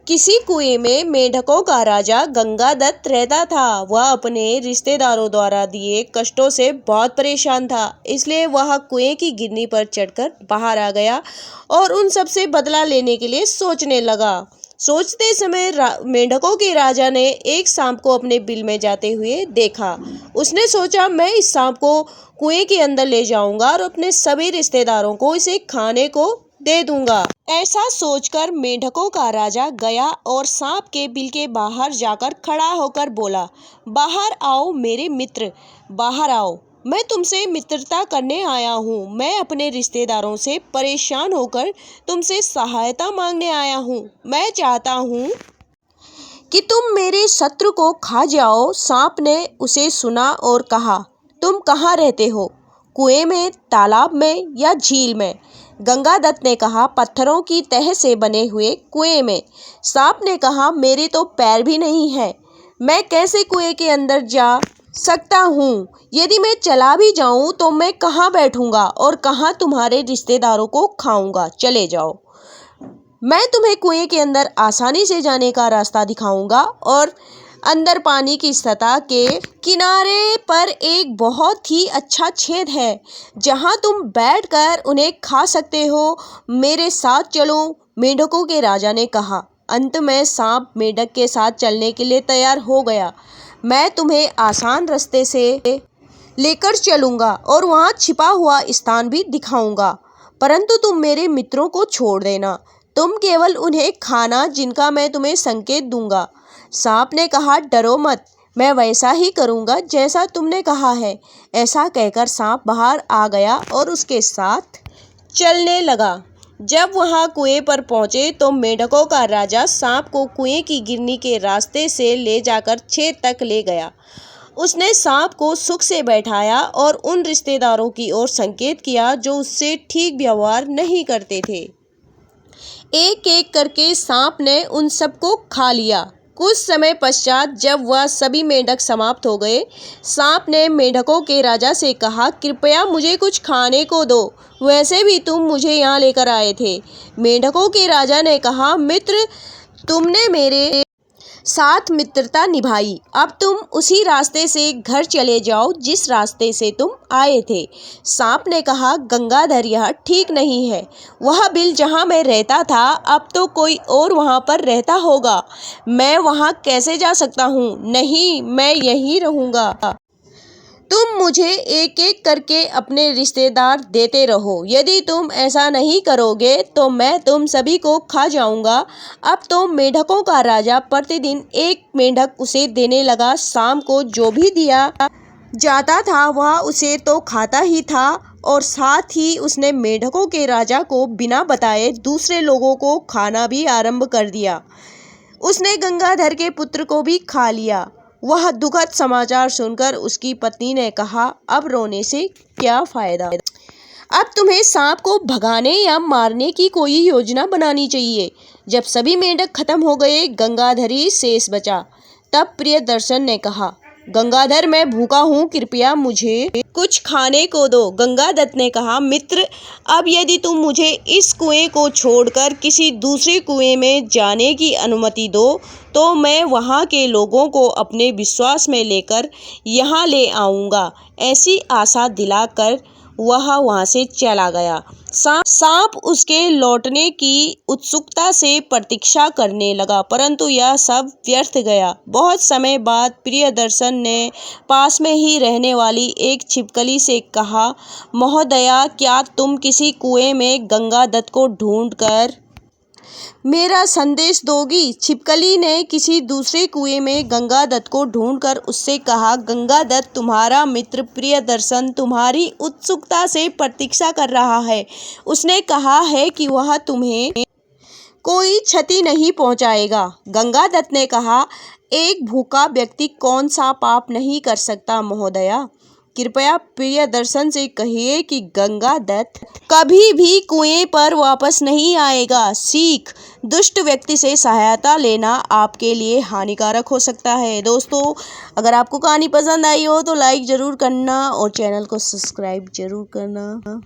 किसी कुएं में मेंढकों का राजा गंगादत्त रहता था। वह अपने रिश्तेदारों द्वारा दिए कष्टों से बहुत परेशान था, इसलिए वह कुएं की गिरनी पर चढ़कर बाहर आ गया और उन सब से बदला लेने के लिए सोचने लगा। सोचते समय मेंढकों के राजा ने एक सांप को अपने बिल में जाते हुए देखा। उसने सोचा, मैं इस सांप को कुएं के अंदर ले जाऊंगा और अपने सभी रिश्तेदारों को इसे खाने को दे दूंगा। ऐसा सोचकर मेंढकों का राजा गया और सांप के बिल के बाहर जाकर खड़ा होकर बोला, बाहर आओ मेरे मित्र, बाहर आओ। मैं तुमसे मित्रता करने आया हूँ। मैं अपने रिश्तेदारों से परेशान होकर तुमसे सहायता मांगने आया हूँ। मैं चाहता हूँ कि तुम मेरे शत्रु को खा जाओ। सांप ने उसे सुना और कहा, तुम कहाँ रहते हो? कुएं में, तालाब में या झील में? गंगादत्त ने कहा, पत्थरों की तह से बने हुए कुएं में। सांप ने कहा, मेरे तो पैर भी नहीं है, मैं कैसे कुएं के अंदर जा सकता हूँ? यदि मैं चला भी जाऊँ तो मैं कहाँ बैठूंगा और कहाँ तुम्हारे रिश्तेदारों को खाऊंगा? चले जाओ, मैं तुम्हें कुएं के अंदर आसानी से जाने का रास्ता दिखाऊंगा और अंदर पानी की सतह के किनारे पर एक बहुत ही अच्छा छेद है, जहां तुम बैठकर उन्हें खा सकते हो। मेरे साथ चलो, मेंढकों के राजा ने कहा। अंत में सांप मेंढक के साथ चलने के लिए तैयार हो गया। मैं तुम्हें आसान रास्ते से लेकर चलूंगा और वहां छिपा हुआ स्थान भी दिखाऊंगा, परंतु तुम मेरे मित्रों को छोड़ देना। तुम केवल उन्हें खाना जिनका मैं तुम्हें संकेत दूंगा। सांप ने कहा, डरो मत, मैं वैसा ही करूंगा जैसा तुमने कहा है। ऐसा कहकर सांप बाहर आ गया और उसके साथ चलने लगा। जब वहां कुएं पर पहुंचे तो मेंढकों का राजा सांप को कुएं की गिरनी के रास्ते से ले जाकर छेद तक ले गया। उसने सांप को सुख से बैठाया और उन रिश्तेदारों की ओर संकेत किया जो उससे ठीक व्यवहार नहीं करते थे। एक एक करके सांप ने उन सबको खा लिया। कुछ समय पश्चात जब वह सभी मेंढक समाप्त हो गए, सांप ने मेंढकों के राजा से कहा, कृपया मुझे कुछ खाने को दो, वैसे भी तुम मुझे यहाँ लेकर आए थे। मेंढकों के राजा ने कहा, मित्र, तुमने मेरे साथ मित्रता निभाई, अब तुम उसी रास्ते से घर चले जाओ जिस रास्ते से तुम आए थे। सांप ने कहा, गंगाधर, यह ठीक नहीं है। वह बिल जहाँ मैं रहता था, अब तो कोई और वहाँ पर रहता होगा। मैं वहाँ कैसे जा सकता हूँ? नहीं, मैं यहीं रहूँगा। तुम मुझे एक एक करके अपने रिश्तेदार देते रहो। यदि तुम ऐसा नहीं करोगे तो मैं तुम सभी को खा जाऊंगा। अब तो मेंढकों का राजा प्रतिदिन एक मेंढक उसे देने लगा। शाम को जो भी दिया जाता था वह उसे तो खाता ही था और साथ ही उसने मेंढकों के राजा को बिना बताए दूसरे लोगों को खाना भी आरंभ कर दिया। उसने गंगाधर के पुत्र को भी खा लिया। वह दुखद समाचार सुनकर उसकी पत्नी ने कहा, अब रोने से क्या फायदा? अब तुम्हें सांप को भगाने या मारने की कोई योजना बनानी चाहिए। जब सभी मेंढक खत्म हो गए, गंगाधर ही शेष बचा। तब प्रियदर्शन ने कहा, गंगाधर, मैं भूखा हूँ, कृपया मुझे कुछ खाने को दो। गंगादत्त ने कहा, मित्र, अब यदि तुम मुझे इस कुएं को छोड़कर किसी दूसरे कुएं में जाने की अनुमति दो तो मैं वहां के लोगों को अपने विश्वास में लेकर यहाँ ले आऊँगा। ऐसी आशा दिलाकर वह वहां से चला गया। सांप उसके लौटने की उत्सुकता से प्रतीक्षा करने लगा, परंतु यह सब व्यर्थ गया। बहुत समय बाद प्रियदर्शन ने पास में ही रहने वाली एक छिपकली से कहा, महोदया, क्या तुम किसी कुएं में गंगादत्त को ढूंढकर मेरा संदेश दोगी? छिपकली ने किसी दूसरे कुएं में गंगादत्त को ढूंढकर उससे कहा, गंगादत्त, तुम्हारा मित्र प्रियदर्शन तुम्हारी उत्सुकता से प्रतीक्षा कर रहा है। उसने कहा है कि वह तुम्हें कोई क्षति नहीं पहुंचाएगा। गंगादत्त ने कहा, एक भूखा व्यक्ति कौन सा पाप नहीं कर सकता महोदया। कृपया प्रियदर्शन से कहिए कि गंगादत्त कभी भी कुएं पर वापस नहीं आएगा। सीख, दुष्ट व्यक्ति से सहायता लेना आपके लिए हानिकारक हो सकता है। दोस्तों, अगर आपको कहानी पसंद आई हो तो लाइक ज़रूर करना और चैनल को सब्सक्राइब ज़रूर करना।